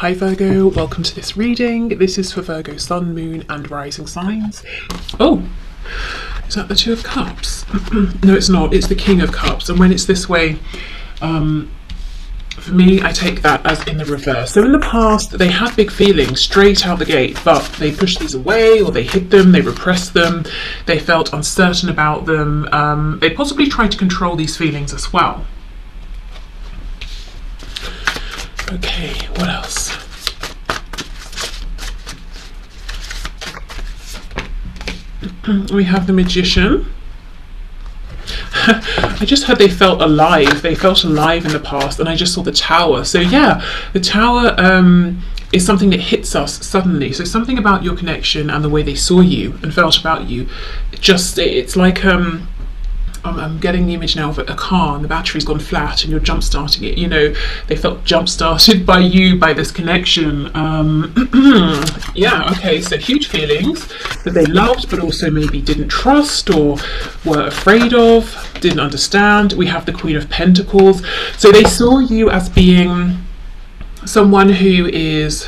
Hi Virgo, welcome to this reading. This is for Virgo Sun, Moon and Rising signs. Oh, is that the Two of Cups? No, it's not. It's the King of Cups. And when it's this way, for me, I take that as in the reverse. So in the past, they had big feelings straight out the gate, but they pushed these away or they hid them, they repressed them, they felt uncertain about them. They possibly tried to control these feelings as well. Okay, what else? We have the Magician. I just heard they felt alive. They felt alive in the past, and I just saw the Tower. So yeah, the Tower is something that hits us suddenly. So something about your connection and the way they saw you and felt about you. It's like I'm getting the image now of a car and the battery's gone flat and you're jump starting it. You know, they felt jump started by you, by this connection. Yeah, okay, so huge feelings that they loved but also maybe didn't trust or were afraid of, didn't understand. We have the Queen of Pentacles. So they saw you as being someone who is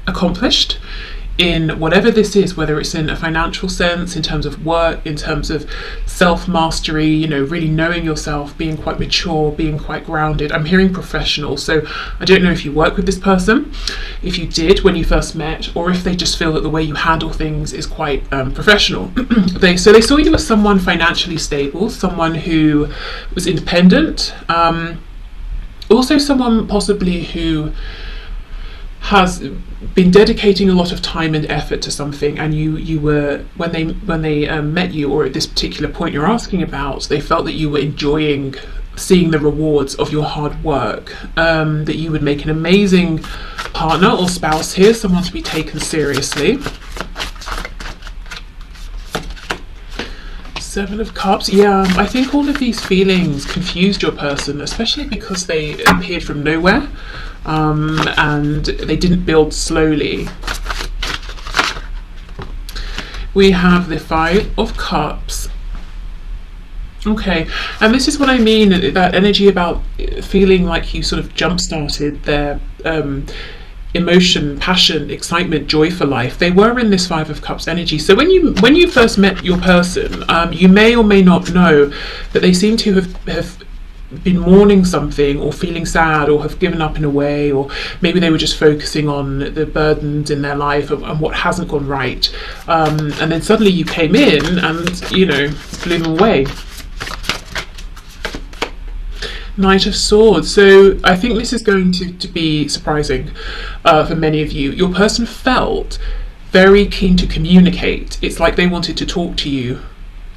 accomplished in whatever this is, whether it's in a financial sense, in terms of work, in terms of self-mastery, you know, really knowing yourself, being quite mature, being quite grounded. I'm hearing professional, so I don't know if you work with this person, if you did when you first met, or if they just feel that the way you handle things is quite professional. They saw you as someone financially stable, someone who was independent, also someone possibly who has been dedicating a lot of time and effort to something, and you were when they met you, or at this particular point you're asking about, they felt that you were enjoying seeing the rewards of your hard work, that you would make an amazing partner or spouse here, someone to be taken seriously. Seven of Cups. Yeah, I think all of these feelings confused your person, especially because they appeared from nowhere, and they didn't build slowly. We have the Five of Cups. Okay, and this is what I mean, that energy about feeling like you sort of jump-started their emotion, passion, excitement, joy for life. They were in this Five of Cups energy. So when you first met your person, you may or may not know that they seem to have been mourning something, or feeling sad, or have given up in a way, or maybe they were just focusing on the burdens in their life and what hasn't gone right, and then suddenly you came in and, you know, blew them away. Knight of Swords. So I think this is going to be surprising for many of you. Your person felt very keen to communicate. It's like they wanted to talk to you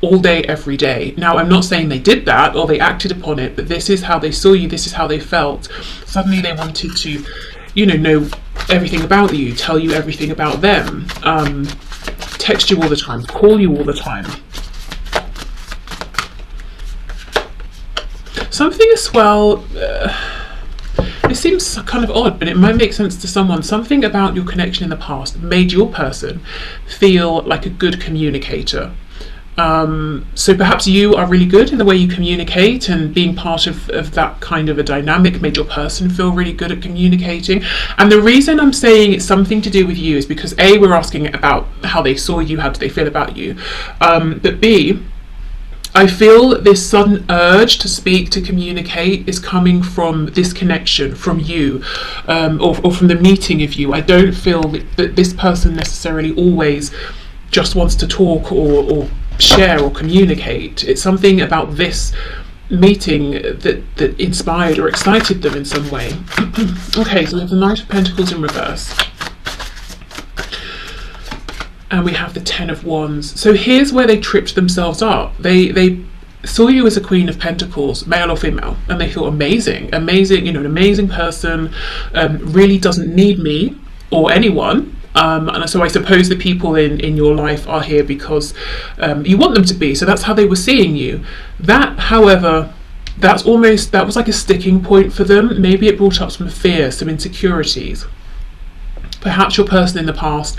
all day, every day. Now, I'm not saying they did that or they acted upon it, but this is how they saw you, this is how they felt. Suddenly they wanted to, you know everything about you, tell you everything about them, text you all the time, call you all the time. Something as well, it seems kind of odd, but it might make sense to someone. Something about your connection in the past made your person feel like a good communicator. So perhaps you are really good in the way you communicate, and being part of that kind of a dynamic made your person feel really good at communicating. And the reason I'm saying it's something to do with you is because A, we're asking about how they saw you, how did they feel about you, but B, I feel this sudden urge to speak, to communicate, is coming from this connection, from you, or from the meeting of you. I don't feel that this person necessarily always just wants to talk or share or communicate. It's something about this meeting that inspired or excited them in some way. Okay, so we have the Knight of Pentacles in reverse. And we have the Ten of Wands. So here's where they tripped themselves up. They saw you as a Queen of Pentacles, male or female, and they thought amazing, you know, an amazing person, really doesn't need me or anyone. And so I suppose the people in your life are here because you want them to be. So that's how they were seeing you. That, however, that was like a sticking point for them. Maybe it brought up some fear, some insecurities. Perhaps your person in the past,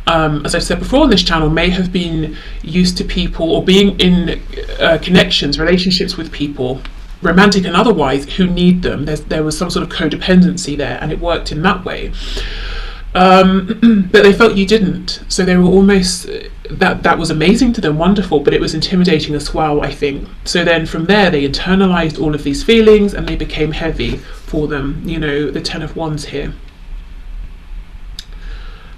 as I've said before on this channel, may have been used to people or being in connections, relationships with people romantic and otherwise, who need them. There was some sort of codependency there, and it worked in that way. But they felt you didn't, so they were almost, that was amazing to them, wonderful, but it was intimidating as well, I think. So then from there they internalized all of these feelings, and they became heavy for them, you know, the 10 of Wands here.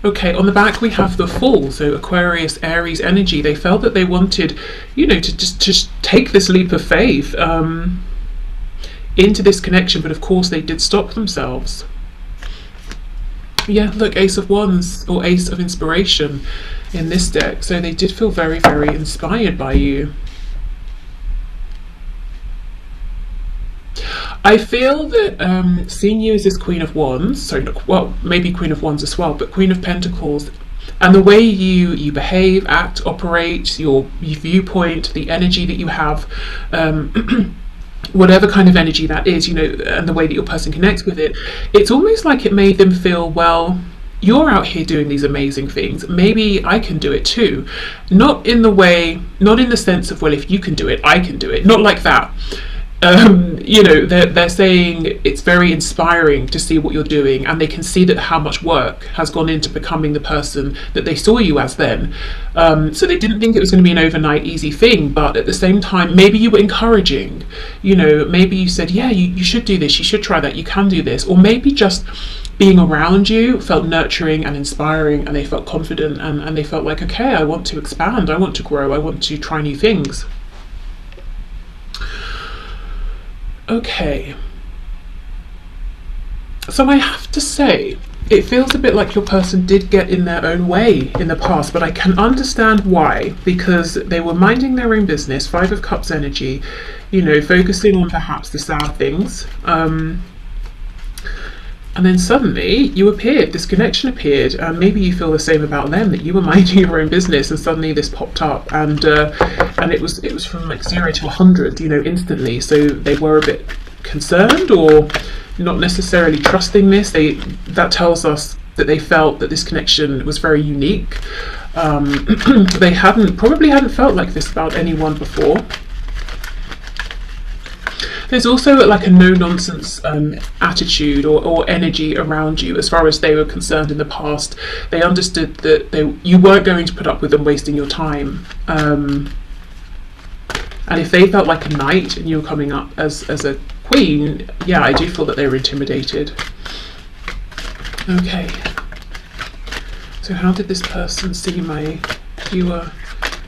Okay, on the back we have the Fool, so Aquarius, Aries energy. They felt that they wanted, you know, to just take this leap of faith into this connection, but of course they did stop themselves. Yeah, look, Ace of Wands, or Ace of Inspiration in this deck. So they did feel very, very inspired by you. I feel that seeing you as this Queen of Wands, sorry, well, maybe Queen of Wands as well, but Queen of Pentacles, and the way you behave, act, operate, your viewpoint, the energy that you have, whatever kind of energy that is, you know, and the way that your person connects with it, it's almost like it made them feel, well, you're out here doing these amazing things, maybe I can do it too. Not in the sense of, well, if you can do it, I can do it, not like that. You know, they're saying it's very inspiring to see what you're doing, and they can see that how much work has gone into becoming the person that they saw you as then. So they didn't think it was going to be an overnight easy thing, but at the same time, maybe you were encouraging, you know, maybe you said, yeah, you should do this, you should try that, you can do this, or maybe just being around you felt nurturing and inspiring, and they felt confident, and they felt like, okay, I want to expand, I want to grow, I want to try new things. Okay, so I have to say, it feels a bit like your person did get in their own way in the past, but I can understand why, because they were minding their own business, 5 of Cups energy, you know, focusing on perhaps the sad things, and then suddenly you appeared, this connection appeared, and maybe you feel the same about them, that you were minding your own business and suddenly this popped up, and it was from like 0 to 100, you know, instantly. So they were a bit concerned, or not necessarily trusting this. That tells us that they felt that this connection was very unique. They probably hadn't felt like this about anyone before. There's also like a no-nonsense attitude or energy around you as far as they were concerned in the past. They understood that you weren't going to put up with them wasting your time. And if they felt like a knight and you were coming up as a queen, yeah, I do feel that they were intimidated. Okay. So how did this person see my viewer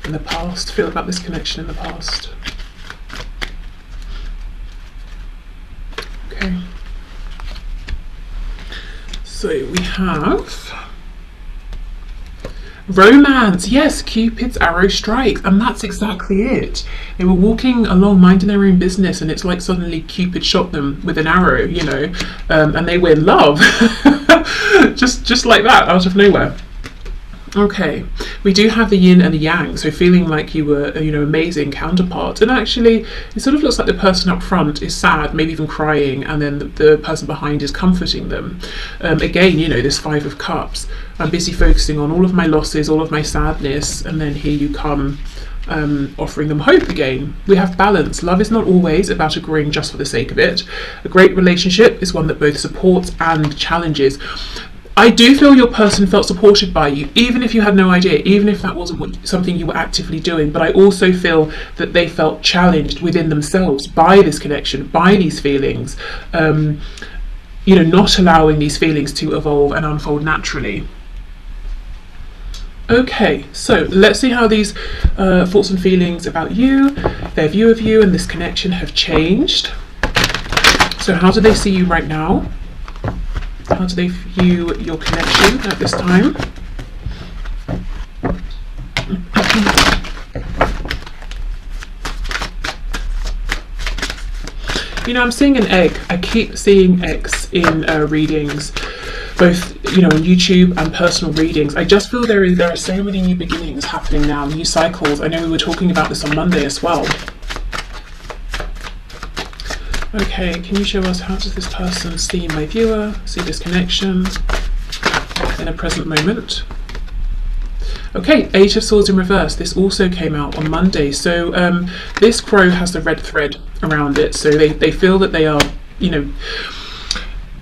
in the past, feel about this connection in the past? Okay, so we have romance. Yes, Cupid's arrow strikes, and that's exactly it. They were walking along minding their own business, and it's like suddenly Cupid shot them with an arrow, you know, and they were in love just like that, out of nowhere. Okay, we do have the yin and the yang, so feeling like you were, you know, amazing counterpart, and actually it sort of looks like the person up front is sad, maybe even crying, and then the person behind is comforting them. Again, you know, this 5 of Cups, I'm busy focusing on all of my losses, all of my sadness, and then here you come, offering them hope again. We have balance. Love is not always about agreeing just for the sake of it. A great relationship is one that both supports and challenges. I do feel your person felt supported by you, even if you had no idea, even if that wasn't something you were actively doing. But I also feel that they felt challenged within themselves by this connection, by these feelings, you know, not allowing these feelings to evolve and unfold naturally. Okay, so let's see how these thoughts and feelings about you, their view of you and this connection have changed. So how do they see you right now? How do they view your connection at this time? You know, I'm seeing an egg. I keep seeing eggs in readings, both, you know, on YouTube and personal readings. I just feel there are so many new beginnings happening now, new cycles. I know we were talking about this on Monday as well. Okay, can you show us how does this person see my viewer, see this connection in a present moment? Okay, 8 of Swords in reverse. This also came out on Monday. So this crow has the red thread around it. So they feel that they are, you know,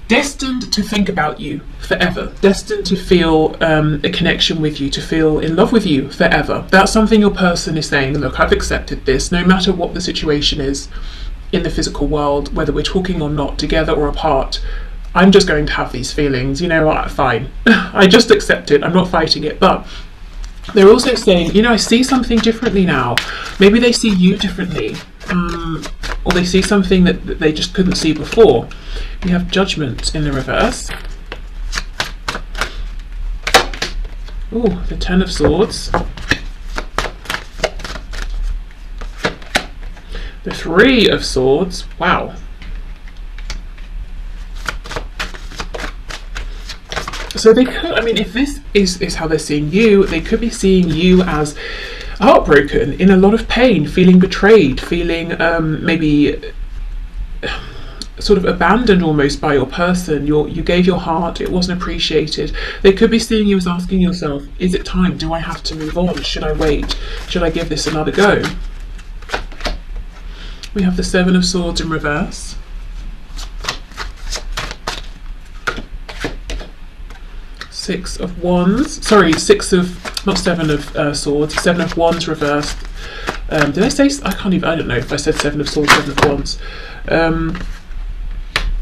destined to think about you forever, destined to feel a connection with you, to feel in love with you forever. That's something your person is saying, look, I've accepted this, no matter what the situation is in the physical world, whether we're talking or not, together or apart, I'm just going to have these feelings, you know what, fine. I just accept it, I'm not fighting it. But they're also saying, you know, I see something differently now. Maybe they see you differently, or they see something that they just couldn't see before. We have Judgment in the reverse. Oh, the Ten of Swords. The Three of Swords. Wow. So they could, I mean, if this is how they're seeing you, they could be seeing you as heartbroken, in a lot of pain, feeling betrayed, feeling maybe sort of abandoned almost by your person. You gave your heart, it wasn't appreciated. They could be seeing you as asking yourself, is it time? Do I have to move on? Should I wait? Should I give this another go? We have the Seven of Swords in reverse. Six of Wands, sorry, not Seven of Swords, Seven of Wands reversed. Did I say, I don't know if I said Seven of Swords, Seven of Wands.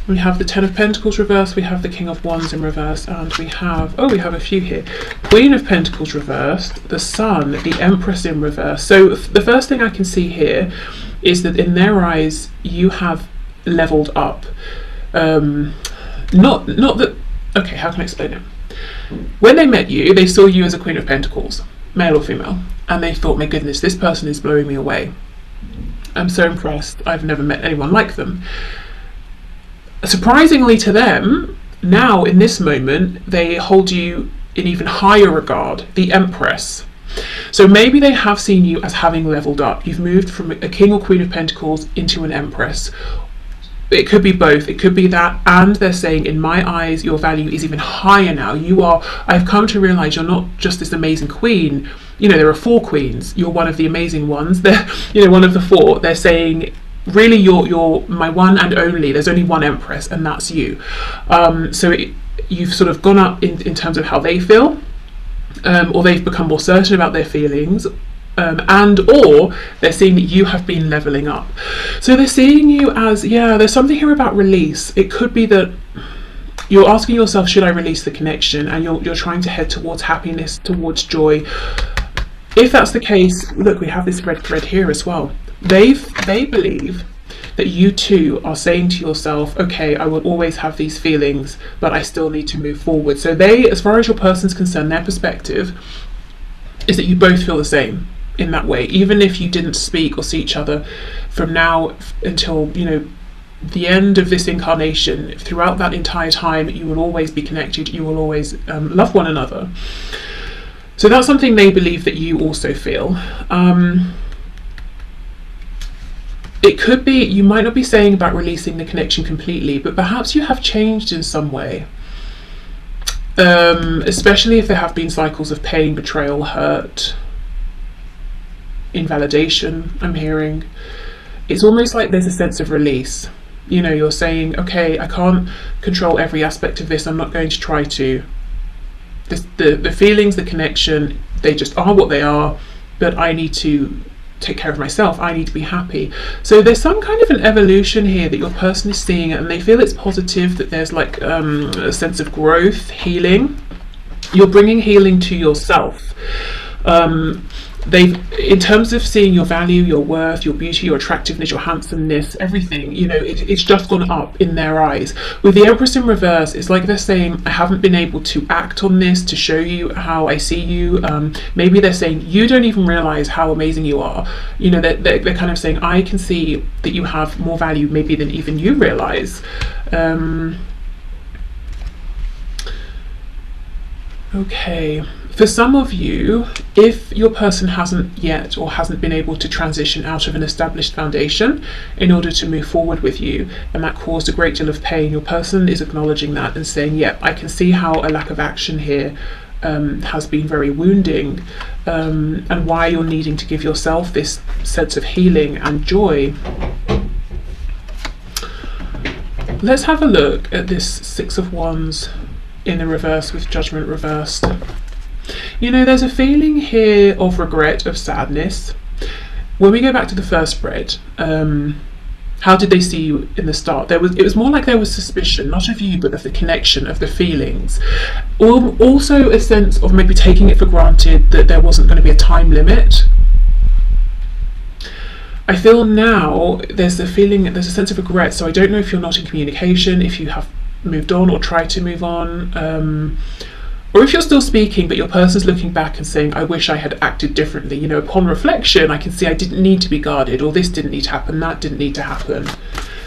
We have the Ten of Pentacles reversed, we have the King of Wands in reverse, and we have a few here. Queen of Pentacles reversed, the Sun, the Empress in reverse. So the first thing I can see here is that in their eyes, you have leveled up. Not that, okay, how can I explain it? When they met you, they saw you as a Queen of Pentacles, male or female, and they thought, my goodness, this person is blowing me away. I'm so impressed. I've never met anyone like them. Surprisingly to them, now in this moment, they hold you in even higher regard, the Empress. So maybe they have seen you as having leveled up. You've moved from a King or Queen of Pentacles into an Empress. It could be both. It could be that, and they're saying, in my eyes, your value is even higher now. I've come to realize you're not just this amazing queen. You know, there are 4 queens. You're one of the amazing ones. They're, you know, one of the 4. They're saying, really, you're my one and only. There's only one Empress, and that's you. You've sort of gone up in terms of how they feel, or they've become more certain about their feelings. Or they're seeing that you have been leveling up. So they're seeing you as, there's something here about release. It could be that you're asking yourself, should I release the connection? And you're trying to head towards happiness, towards joy. If that's the case, look, we have this red thread here as well. They believe that you too are saying to yourself, okay, I will always have these feelings, but I still need to move forward. So they, as far as your person's concerned, their perspective is that you both feel the same in that way. Even if you didn't speak or see each other from now until, you know, the end of this incarnation, throughout that entire time, you will always be connected, you will always love one another. So that's something they believe that you also feel. It could be, you might not be saying about releasing the connection completely, but perhaps you have changed in some way. Especially if there have been cycles of pain, betrayal, hurt, invalidation, I'm hearing. It's almost like there's a sense of release. You know, you're saying, okay, I can't control every aspect of this, I'm not going to try to. The feelings, the connection, they just are what they are, but I need to take care of myself, I need to be happy. So there's some kind of an evolution here that your person is seeing, and they feel it's positive, that there's like a sense of growth, healing. You're bringing healing to yourself. In terms of seeing your value, your worth, your beauty, your attractiveness, your handsomeness, everything, you know, it's just gone up in their eyes. With the Empress in reverse, it's like they're saying, I haven't been able to act on this to show you how I see you. Maybe they're saying, you don't even realize how amazing you are. You know, they're kind of saying, I can see that you have more value maybe than even you realize. Okay. For some of you, if your person hasn't yet or hasn't been able to transition out of an established foundation in order to move forward with you, and that caused a great deal of pain, your person is acknowledging that and saying, yep, I can see how a lack of action here has been very wounding, and why you're needing to give yourself this sense of healing and joy. let's have a look at this Six of Wands in the reverse with Judgment reversed. You know, there's a feeling here of regret, of sadness. When we go back to the first spread, how did they see you in the start? It was more like there was suspicion, not of you, but of the connection, of the feelings. Also a sense of maybe taking it for granted that there wasn't going to be a time limit. I feel now there's a sense of regret, so I don't know if you're not in communication, if you have moved on or tried to move on, or if you're still speaking but your person's looking back and saying, I wish I had acted differently. You know, upon reflection I can see I didn't need to be guarded, or this didn't need to happen, that didn't need to happen.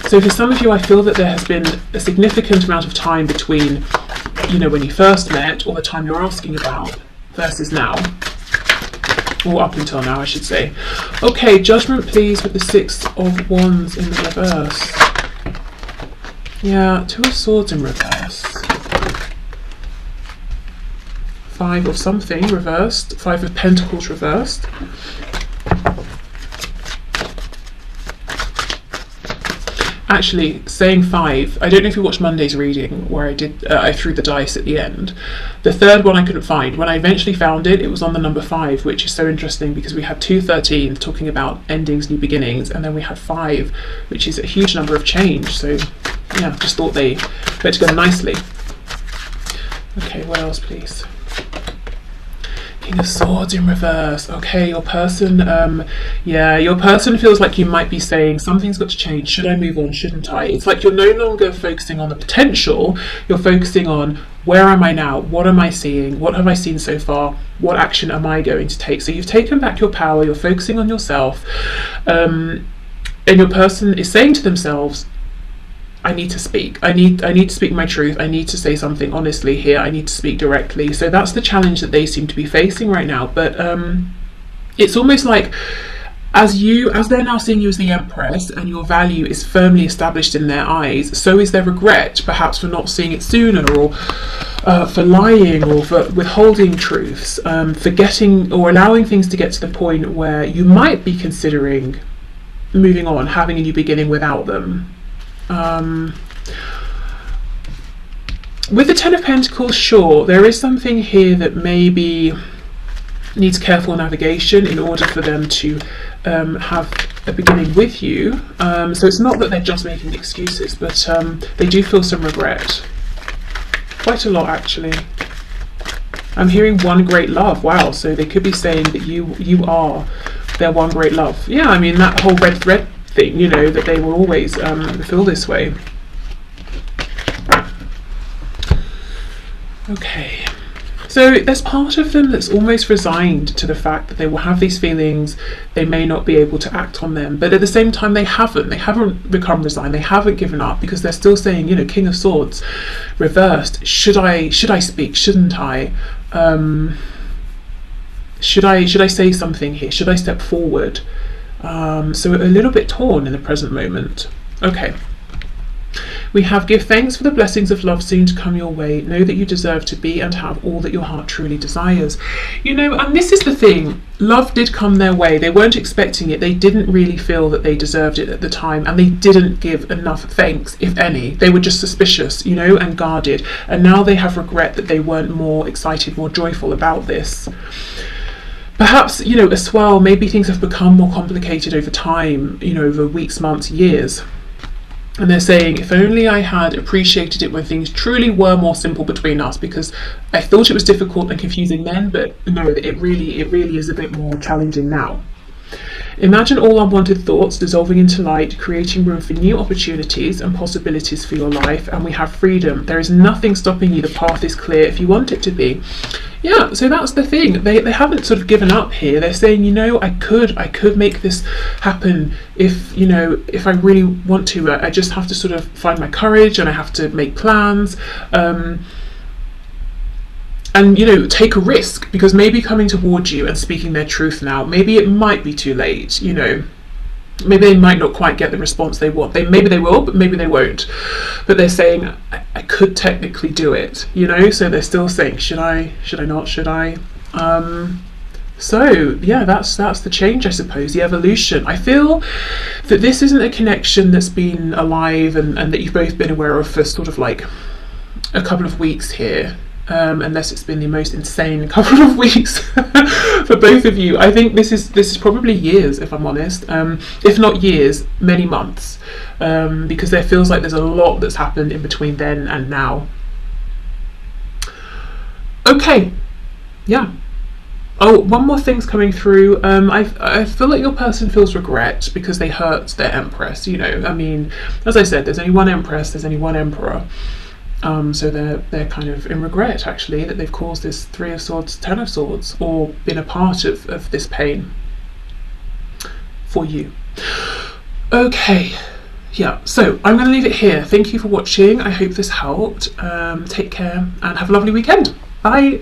So for some of you, I feel that there has been a significant amount of time between, you know, when you first met or the time you're asking about versus now, or up until now I should say. Okay, Judgment please with the Six of Wands in the reverse. Yeah, Two of Swords in reverse. Five of something reversed, Five of Pentacles reversed. Actually, saying five, I don't know if you watched Monday's reading where I threw the dice at the end. The third one I couldn't find. When I eventually found it, it was on the number 5, which is so interesting because we had 2 13s talking about endings, new beginnings, and then we had 5, which is a huge number of change. So yeah, just thought they went together nicely. Okay, what else please? King of Swords in reverse. Okay, your person, your person feels like you might be saying something's got to change. Should I move on? Shouldn't I? It's like you're no longer focusing on the potential. You're focusing on where am I now? What am I seeing? What have I seen so far? What action am I going to take? So you've taken back your power. You're focusing on yourself, and your person is saying to themselves, I need to speak. I need to speak my truth. I need to say something honestly here. I need to speak directly. So that's the challenge that they seem to be facing right now. But it's almost like as they're now seeing you as the Empress and your value is firmly established in their eyes, so is their regret, perhaps for not seeing it sooner, or for lying, or for withholding truths, forgetting or allowing things to get to the point where you might be considering moving on, having a new beginning without them. With the Ten of Pentacles, sure, there is something here that maybe needs careful navigation in order for them to have a beginning with you. So it's not that they're just making excuses, but they do feel some regret. Quite a lot, actually. I'm hearing one great love. Wow, so they could be saying that you are their one great love. Yeah, I mean, that whole red thread thing, you know, that they will always feel this way. Okay, so there's part of them that's almost resigned to the fact that they will have these feelings, they may not be able to act on them, but at the same time they haven't become resigned, they haven't given up, because they're still saying, you know, King of Swords reversed, should I speak, shouldn't I, should I say something here, should I step forward? So a little bit torn in the present moment. Okay. We have give thanks for the blessings of love soon to come your way. Know that you deserve to be and have all that your heart truly desires. You know, and this is the thing. Love did come their way. They weren't expecting it. They didn't really feel that they deserved it at the time, and they didn't give enough thanks, if any. They were just suspicious, you know, and guarded. And now they have regret that they weren't more excited, more joyful about this. Perhaps, you know, as well, maybe things have become more complicated over time, you know, over weeks, months, years. And they're saying, if only I had appreciated it when things truly were more simple between us, because I thought it was difficult and confusing then, but no, it really is a bit more challenging now. Imagine all unwanted thoughts dissolving into light, creating room for new opportunities and possibilities for your life, and we have freedom. There is nothing stopping you. The path is clear if you want it to be. Yeah, so that's the thing. They haven't sort of given up here. They're saying, you know, I could make this happen if, you know, if I really want to. I just have to sort of find my courage, and I have to make plans. And, you know, take a risk, because maybe coming towards you and speaking their truth now, maybe it might be too late, you know. Maybe they might not quite get the response they want. Maybe they will, but maybe they won't. But they're saying, I could technically do it, you know. So they're still saying, should I not, should I? So yeah, that's the change, I suppose, the evolution. I feel that this isn't a connection that's been alive and that you've both been aware of for sort of like a couple of weeks here. Unless it's been the most insane couple of weeks for both of you. I think this is probably years, if I'm honest. If not years, many months, because there feels like there's a lot that's happened in between then and now. Okay, yeah. Oh, one more thing's coming through. I feel like your person feels regret because they hurt their Empress. You know, I mean, as I said, there's only one Empress, there's only one Emperor. So they're kind of in regret, actually, that they've caused this Three of Swords, Ten of Swords, or been a part of this pain for you. Okay, yeah, so I'm going to leave it here. Thank you for watching. I hope this helped. Take care and have a lovely weekend. Bye.